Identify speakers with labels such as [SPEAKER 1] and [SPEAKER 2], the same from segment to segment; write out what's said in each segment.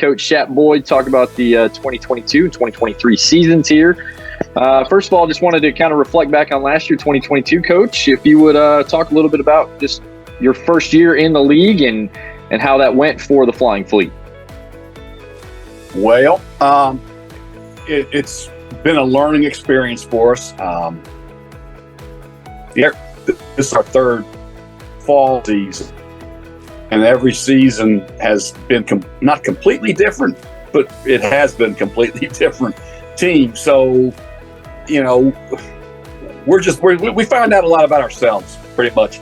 [SPEAKER 1] Coach Shap Boyd, talk about the 2022 and 2023 seasons here. First of all, just wanted to kind of reflect back on last year, 2022, Coach. If you would talk a little bit about just your first year in the league and how that went for the Flying Fleet.
[SPEAKER 2] Well, it's been a learning experience for us. This is our third fall season, and every season has been not completely different, but it has been completely different team. So, we find out a lot about ourselves pretty much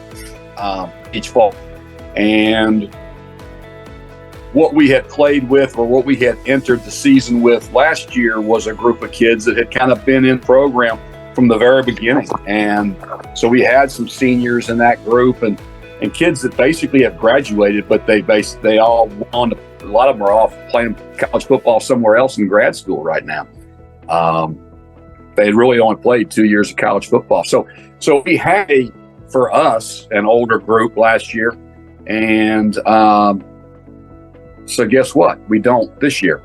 [SPEAKER 2] each fall, and what we had played with or what we had entered the season with last year was a group of kids that had kind of been in program from the very beginning. And so we had some seniors in that group and kids that basically have graduated, but they all want to, a lot of them are off playing college football somewhere else in grad school right now. They had really only played 2 years of college football. So we had for us, an older group last year. And, so guess what? We don't this year.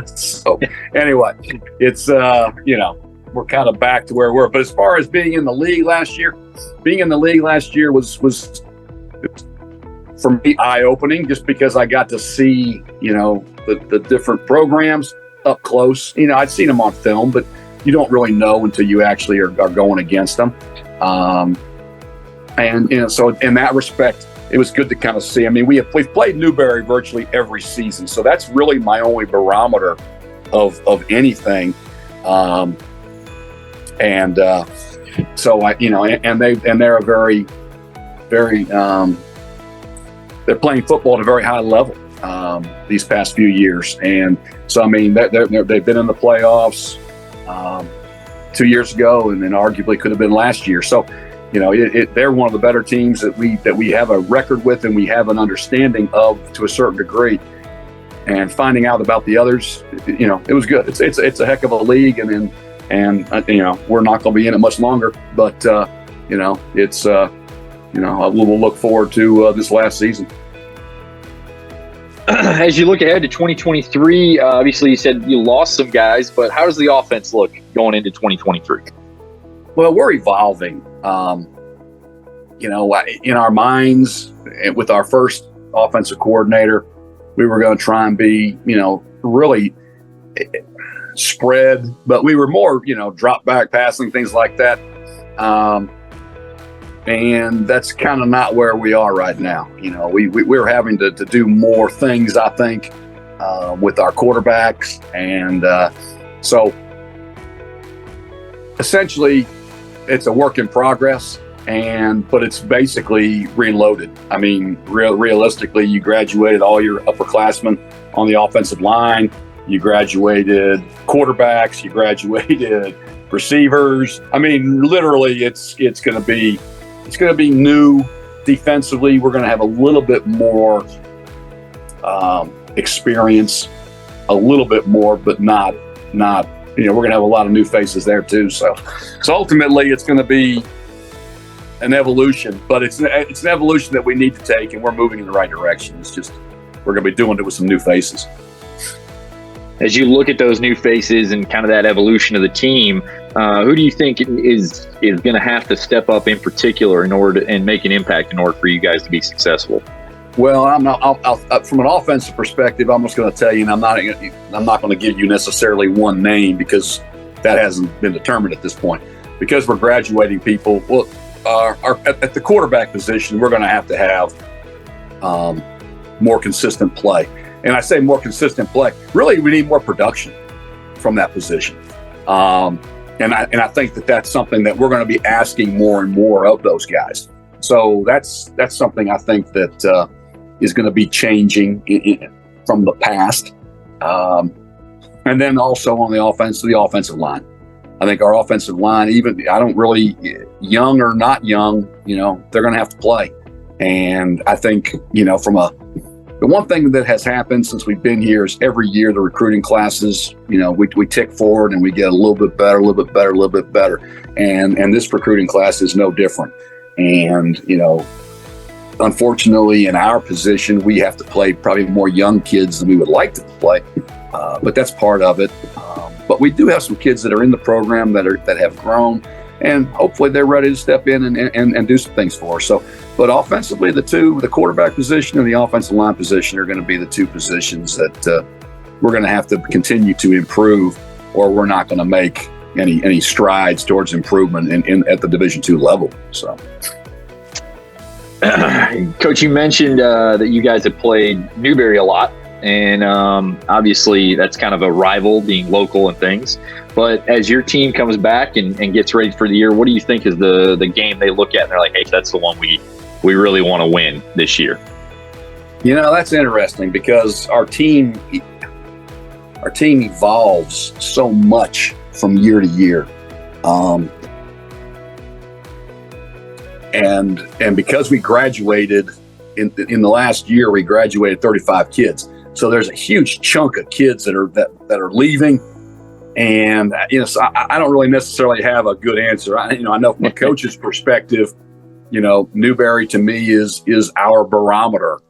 [SPEAKER 2] So anyway, it's, we're kind of back to where we were. But as far as being in the league last year was for me eye-opening, just because I got to see, the different programs up close. I'd seen them on film, but you don't really know until you actually are going against them. So in that respect, it was good to kind of see. I mean, we've played Newberry virtually every season, so that's really my only barometer of anything. So they're a very, very they're playing football at a very high level these past few years, and so I mean they've been in the playoffs 2 years ago, and then arguably could have been last year. So. They're one of the better teams that we have a record with and we have an understanding of to a certain degree. And finding out about the others, it was good. It's a heck of a league, and we're not going to be in it much longer. But we'll look forward to this last season.
[SPEAKER 1] As you look ahead to 2023, obviously you said you lost some guys, but how does the offense look going into 2023?
[SPEAKER 2] Well, we're evolving. In our minds, with our first offensive coordinator, we were going to try and be, really spread, but we were more, drop back passing, things like that. And that's kind of not where we are right now. We're having to do more things, I think, with our quarterbacks. And so essentially, it's a work in progress, but it's basically reloaded. I mean, realistically, you graduated all your upperclassmen on the offensive line. You graduated quarterbacks. You graduated receivers. I mean, literally, it's going to be new defensively. We're going to have a little bit more experience, a little bit more, but not. We're going to have a lot of new faces there too. So ultimately, it's going to be an evolution, but it's an evolution that we need to take, and we're moving in the right direction. It's just we're going to be doing it with some new faces.
[SPEAKER 1] As you look at those new faces and kind of that evolution of the team, who do you think is going to have to step up in particular and make an impact in order for you guys to be successful?
[SPEAKER 2] Well, I'll, from an offensive perspective, I'm just going to tell you, and I'm not going to give you necessarily one name because that hasn't been determined at this point. Because we're graduating people, well, at the quarterback position, we're going to have more consistent play. And I say more consistent play. Really, we need more production from that position. And I think that's something that we're going to be asking more and more of those guys. So that's something I think that is going to be changing from the past. And then also on the offensive line. I think our offensive line, young or not young, they're going to have to play. And I think, the one thing that has happened since we've been here is every year the recruiting classes, we tick forward and we get a little bit better, a little bit better, a little bit better. And this recruiting class is no different. And, unfortunately, in our position, we have to play probably more young kids than we would like to play, but that's part of it. But we do have some kids that are in the program that have grown, and hopefully they're ready to step in and do some things for us. So, but offensively, the quarterback position and the offensive line position are going to be the two positions that we're going to have to continue to improve, or we're not going to make any strides towards improvement at the Division II level. So,
[SPEAKER 1] Coach, you mentioned that you guys have played Newberry a lot, and obviously that's kind of a rival, being local and things. But as your team comes back and gets ready for the year, what do you think is the game they look at and they're like, hey, that's the one we really want to win this year?
[SPEAKER 2] That's interesting because our team evolves so much from year to year. And because we graduated in the last year, we graduated 35 kids. So there's a huge chunk of kids that are leaving. And, so I don't really necessarily have a good answer. I know from a coach's perspective, Newberry to me is our barometer,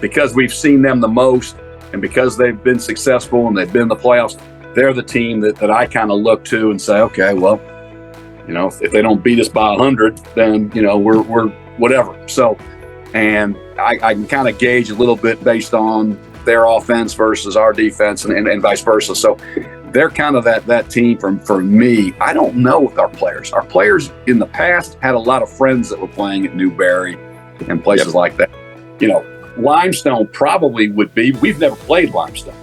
[SPEAKER 2] because we've seen them the most, and because they've been successful and they've been in the playoffs, they're the team that I kind of look to and say, okay, well, if they don't beat us by 100, then, we're whatever. So, and I can kind of gauge a little bit based on their offense versus our defense and vice versa. So they're kind of that team for me. I don't know with our players. Our players in the past had a lot of friends that were playing at Newberry and places like that. Limestone probably would be. We've never played Limestone.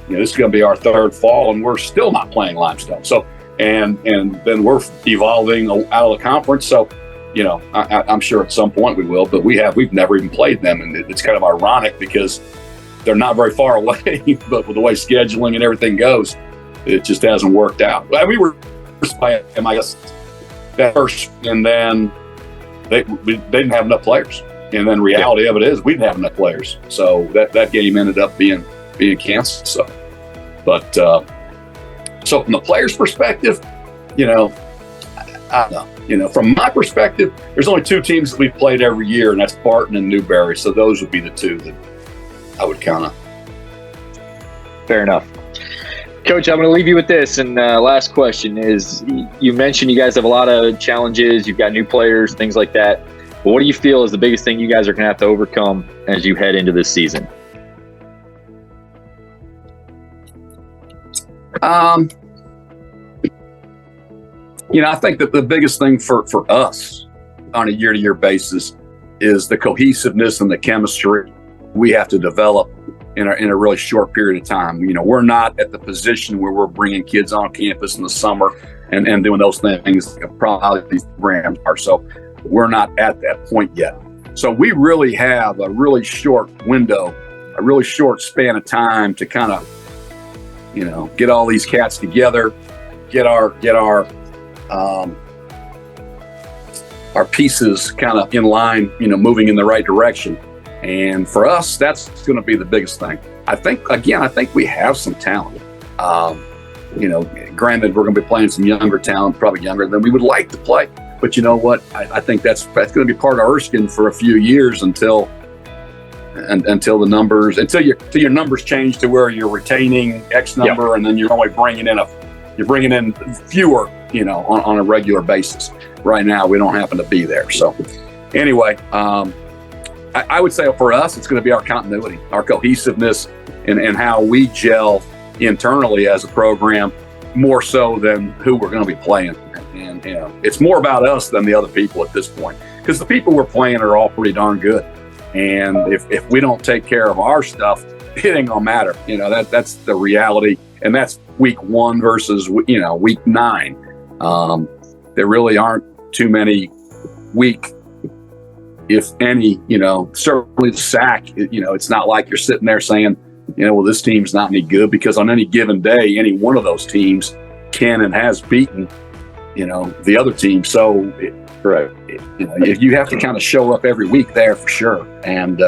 [SPEAKER 2] This is going to be our third fall, and we're still not playing Limestone. So, and then we're evolving out of the conference. So, I'm sure at some point we will, but we've never even played them, and it's kind of ironic because they're not very far away. But with the way scheduling and everything goes, it just hasn't worked out. We were playing them, I guess, that first, and then they didn't have enough players. And then reality of it is we didn't have enough players. So that game ended up being canceled. So, but so from the players' perspective, I don't know. From my perspective, there's only two teams that we've played every year, and that's Barton and Newberry. So those would be the two that I would count on.
[SPEAKER 1] Fair enough. Coach, I'm going to leave you with this. And last question is, you mentioned you guys have a lot of challenges. You've got new players, things like that. But what do you feel is the biggest thing you guys are going to have to overcome as you head into this season?
[SPEAKER 2] I think that the biggest thing for us on a year-to-year basis is the cohesiveness and the chemistry we have to develop in a really short period of time. We're not at the position where we're bringing kids on campus in the summer and doing those things that probably these programs are. So we're not at that point yet. So we really have a really short window, a really short span of time to kind of, get all these cats together, get our pieces kind of in line, moving in the right direction. And for us, that's going to be the biggest thing. I think we have some talent. Granted, we're going to be playing some younger talent, probably younger than we would like to play. But you know what? I think that's going to be part of Erskine for a few years until your numbers change to where you're retaining X number, and then you're only bringing in fewer, on a regular basis. Right now, we don't happen to be there. So, anyway, I would say for us, it's going to be our continuity, our cohesiveness, and how we gel internally as a program, more so than who we're going to be playing. And it's more about us than the other people at this point, because the people we're playing are all pretty darn good. And if we don't take care of our stuff, it ain't gonna matter. That's the reality, and that's week 1 versus week 9. There really aren't too many weak, if any. Certainly the SAC. It's not like you're sitting there saying, well, this team's not any good, because on any given day, any one of those teams can and has beaten the other team. So
[SPEAKER 1] right.
[SPEAKER 2] If you have to kind of show up every week there for sure. And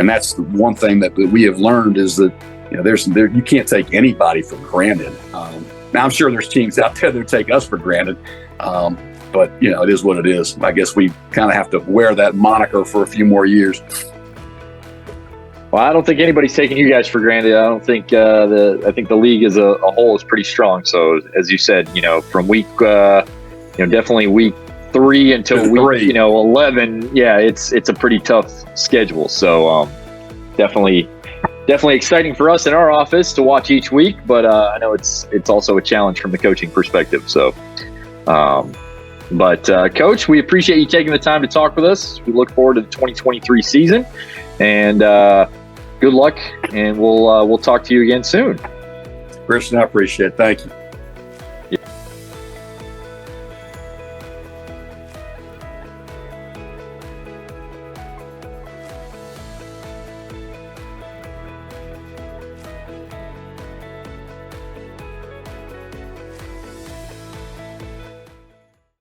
[SPEAKER 2] that's the one thing that we have learned is that, you can't take anybody for granted. Now I'm sure there's teams out there that take us for granted. but it is what it is. I guess we kind of have to wear that moniker for a few more years.
[SPEAKER 1] Well, I don't think anybody's taking you guys for granted. I don't think I think the league as a whole is pretty strong. So as you said, from week, definitely week 3 until week 11. Yeah, it's a pretty tough schedule. So definitely exciting for us in our office to watch each week. But I know it's also a challenge from the coaching perspective. So, Coach, we appreciate you taking the time to talk with us. We look forward to the 2023 season, and good luck. And we'll talk to you again soon.
[SPEAKER 2] Christian, I appreciate it. Thank you.